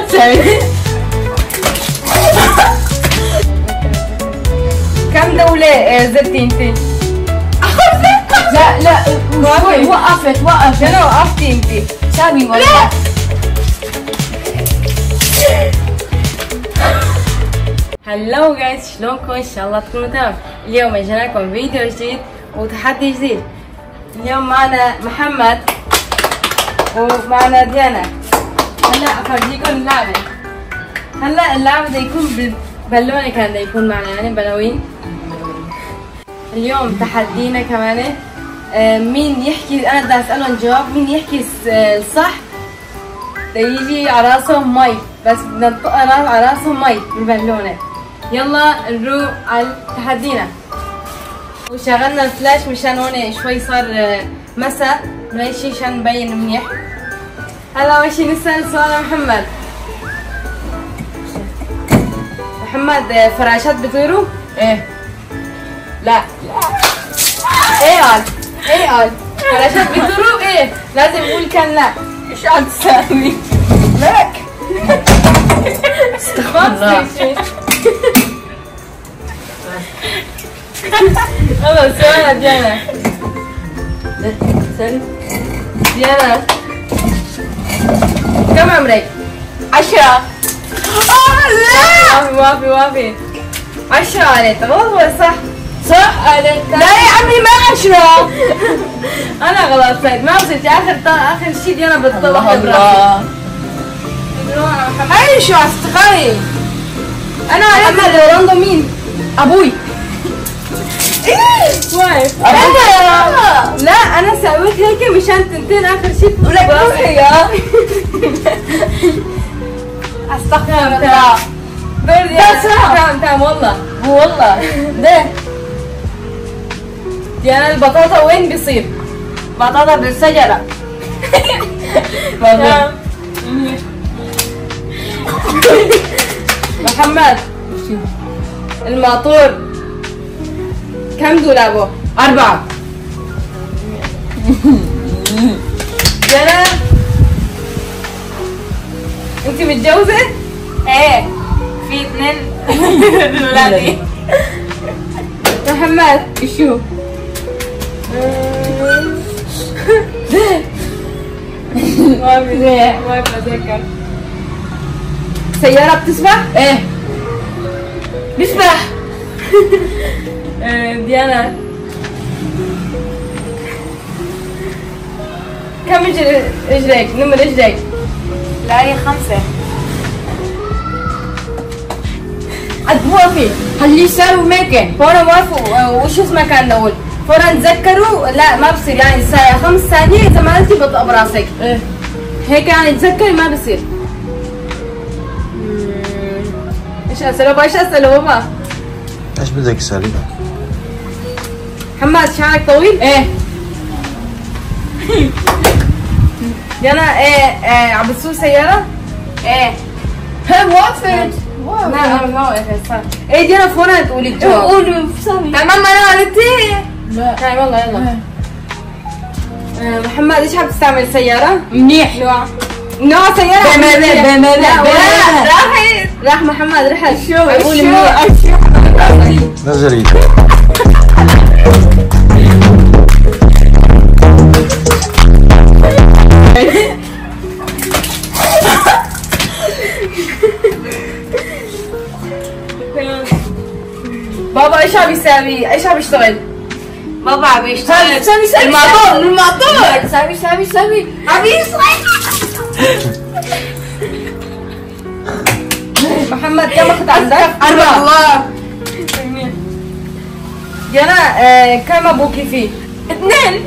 تسوي؟ كم دولة زرتي انتي؟ لا لا وقفت شنو وقفتي انتي؟ سامي والله. هلو جايز، شلونكم؟ ان شاء الله تكونوا تمام. اليوم اجينا لكم فيديو جديد وتحدي جديد. اليوم معنا محمد ومعنا ديانا. هلا افرجيكم اللعبة. هلا اللعبة بده يكون بالبالونة، كان بده يكون معنا يعني بلاوين. اليوم تحدينا كمان مين يحكي، انا بدي اسالهم جواب، مين يحكي الصح بده يجي على راسهم مي، بس بدنا نطق على راسهم مي بالبالونة. يلا نروح على تحدينا. وشغلنا الفلاش مشان هون شوي صار مساء، ماشي عشان نبين منيح. هلا اول شي نسأل سؤال محمد. محمد، فراشات بيطيروا؟ ايه لا ايه قال؟ ايه قال؟ فراشات بيطيروا؟ ايه لازم يقول كان لا. ايش عم تساوي؟ لك استغفر الله. خلص سؤال ديانا. ديانا كم عمرك؟ 10. لا وافي 10 قالت غلط ولا صح؟ صح قالت. لا يا عمي ما 10. انا غلطت، ما وصلت اخر شيء ديانا بتطلع الله. هاي شو استغاري. انا محمد روندو مين؟ ابوي. واقف. لا انا سويت هيك مشان تنتين اخر شيء. ولك روحي يا استغفر الله. دور ديانا. تمام والله. والله ده ديانا البطاطا وين بيصير؟ بطاطا بالشجرة. محمد، الماطور كم دولابه؟ 4. ديانا انت متجوزة؟ ايه في 2 ولادي. محمد شو؟ ما بتذكر. سيارة بتسبح؟ ايه بسبح. ديانا كم رجلك؟ نمر رجلك. لا هي 5. عاد موافي خليه يساوي ميكن. فورا وقفوا. وش اسمه كان نقول؟ فورا تذكروا. لا ما بصير يعني 5 ثانية إذا ما قلتي بطق براسك. ايه هيك يعني تذكري ما بصير. ايش اسأله بابا؟ ايش اسأله بابا؟ ايش بدك تسالي؟ محمد شعرك طويل؟ ايه ديانا ايه عم بتسوق سيارة؟ ايه هي وقفت. لا انا ما وقفت صح. ايه ديانا فورا تقولي الجواب. قولي سامي. تمام انا قلتي؟ لا طيب والله يلا. محمد ايش عم تستعمل سيارة؟ منيح. نوع سيارة؟ بملة راح محمد رحل. شو قولي منيح. نزل ايدك. بابا ايش عم يساوي؟ ايش عم يشتغل؟ بابا عم يشتغل. سامي الماطور سامي عم يصير. محمد كم اخذ عندك؟ 4. الله. ديانا كم ابوكي فيه؟ 2.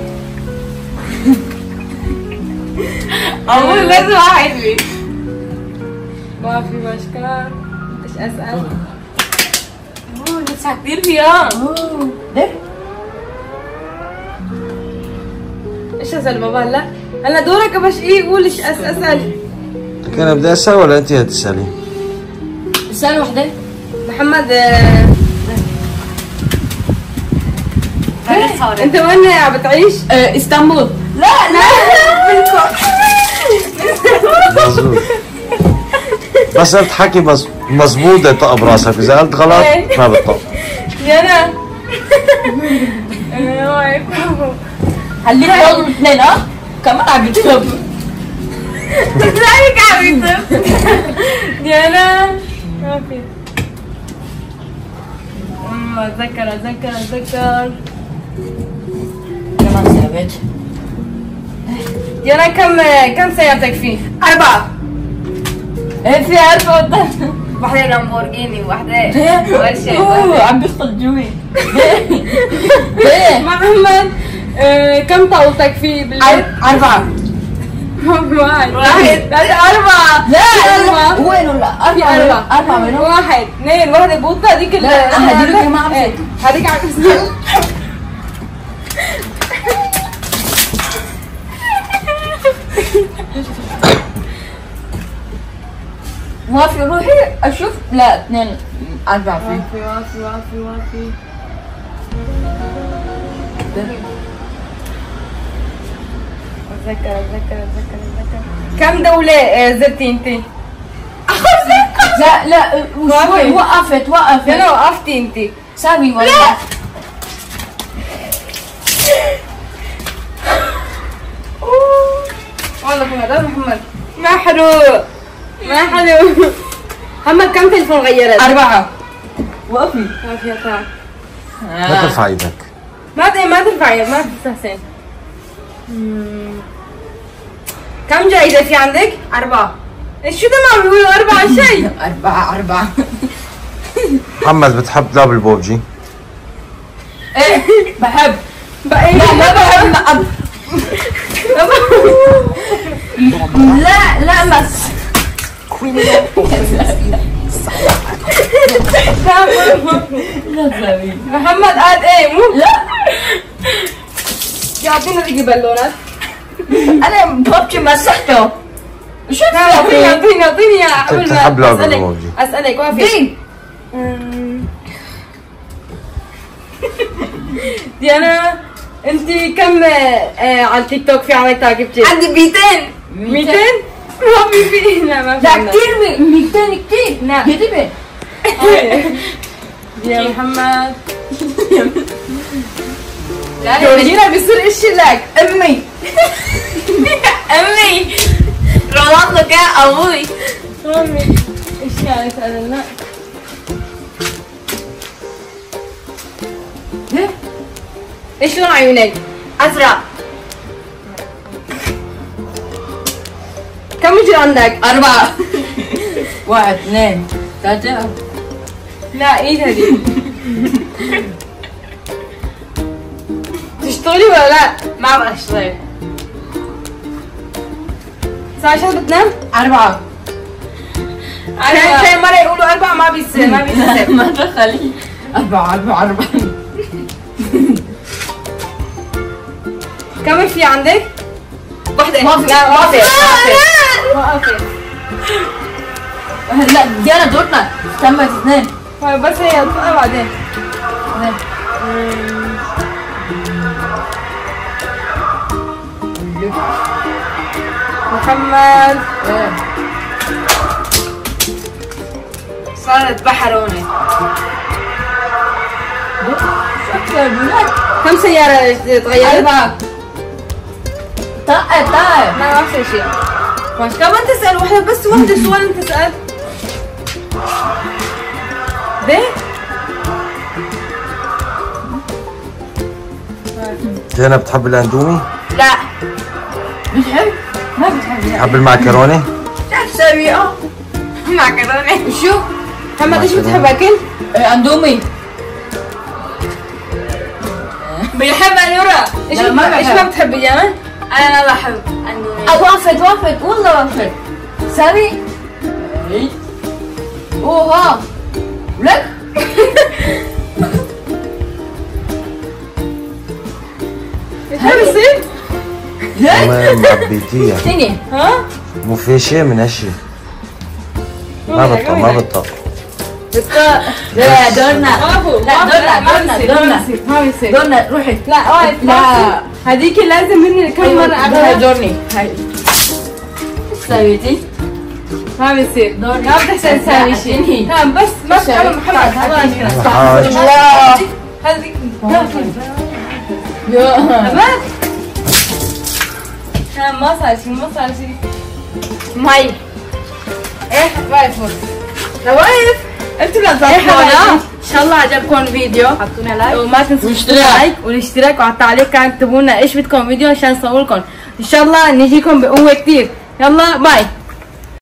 أول لازم واحد لي. ما في مشكلة. ايش اسأل؟ لسه كتير فيها. ده ايش اسأل بابا هلا؟ هلا دورك باش ايه قول ايش اسأل. انا بدي اسال ولا انت هتسالي؟ اسأل وحدة. محمد انت انت وين عم بتعيش؟ اسطنبول. لا مظبوط. بس قلت حكي مظبوط يطق براسك، اذا قلت غلط ما بتطق. ديانا خليك والله اثنين كمان عم يكتب. زيك عم يكتب. ديانا ما في. اتذكر كمان ثابت. ديانا كم سيارتك فيه؟ 4. ايه في 4 واحدة لامبورجيني وواحدة ورشة. عم بيدخل جوي. محمد كم طاولتك فيه بالليل؟ 4. واحد 4. لا وين ولا 4 4 منهم 1 2 واحدة بوطة هذيك لا هذيك ما عم إيه، هذيك عم تسمع. ما في روحي اشوف. لا 2 4 في وافي اتذكر. كم دولة زرتي انت؟ لا وشوي وقفت انا وقفتي انت. سامي والله والله هذا محمد ما حلو. محمد كم تلفون غيرت؟ 4. وقفي ما فيها تعب. ما ترفع ايدك. ما تنفعي ما تستحسن. كم جايزة في عندك؟ 4. شو تمام بيقولوا 4 شيء؟ 4 محمد بتحب دبل بوبجي؟ ايه بحب. بقى لا ما بحب لا بس محمد قال ايه مو؟ لا يعطينا ذيك البالونات. انا ببجي مسحته. شو اعطيني قبل بتحب ما لعبة البوبجي. اسالك ما في. دين ديانا انت كم على التيك توك في عندك تعقبتي؟ عندي 200 200؟ ما في لا ما في. لا كثير 200 كثير. لا. كذبة. يا محمد لا يا بيصير اشي لك. امي رونالدو كان ابوي. امي ايش كانت سألنا؟ ايش لون عيونك؟ ازرق. كم رجل عندك؟ 4 1 2 3. لا ايد هذي. تشتغلي ولا لا؟ ما بشتغل. الساعة عشان بتنام؟ 4 كان مرة يقولوا 4 ما بيصير ما دخلي. 4 كم في عندك؟ وحدة. ما في. لا ديانا دورنا تمت 2. بس هي بعدين. محمد صارت بحرونة. كم سيارة تغيرت؟ 4. طقت ما في شيء. ماشي كمان تسأل واحدة بس واحدة سؤال انت سألت. ده؟ ديانا بتحب الاندومي؟ لا بتحب؟ ما بتحب. بتحب المعكرونة؟ شو تسوي؟ معكرونة. شو؟ محمد ايش بتحب اكل؟ اندومي. بيحب انورا. ايش لا، ما بحب. ايش ما بتحبي يا؟ انا ما بحب اندومي. وافت والله وافت. سامي؟ ايه اوه لك. ايش بيصير؟ ما معبيتيها. تاني ها؟ مو في شيء من هالشيء. ما بطق. لا دورنا. ما بيصير. دورنا روحي. لا واقف. لا هذيك لازم مني كم مرة هاي اعملها؟ دورني. هاي ايش سويتي؟ ما بيصير ما بتحسن تساوي شيء تمام بس ما تكلم محمد لا هذيك يا بس ما صار شيء مي ايه واقف واقف انتوا اللي تظبطونا ان شاء الله عجبكم الفيديو حطونا لايك وما تنسوا واشتراك. والاشتراك وعلى التعليق كان اكتبوا لنا ايش بدكم فيديو عشان نصور لكم ان شاء الله نجيكم بقوه كثير يلا باي.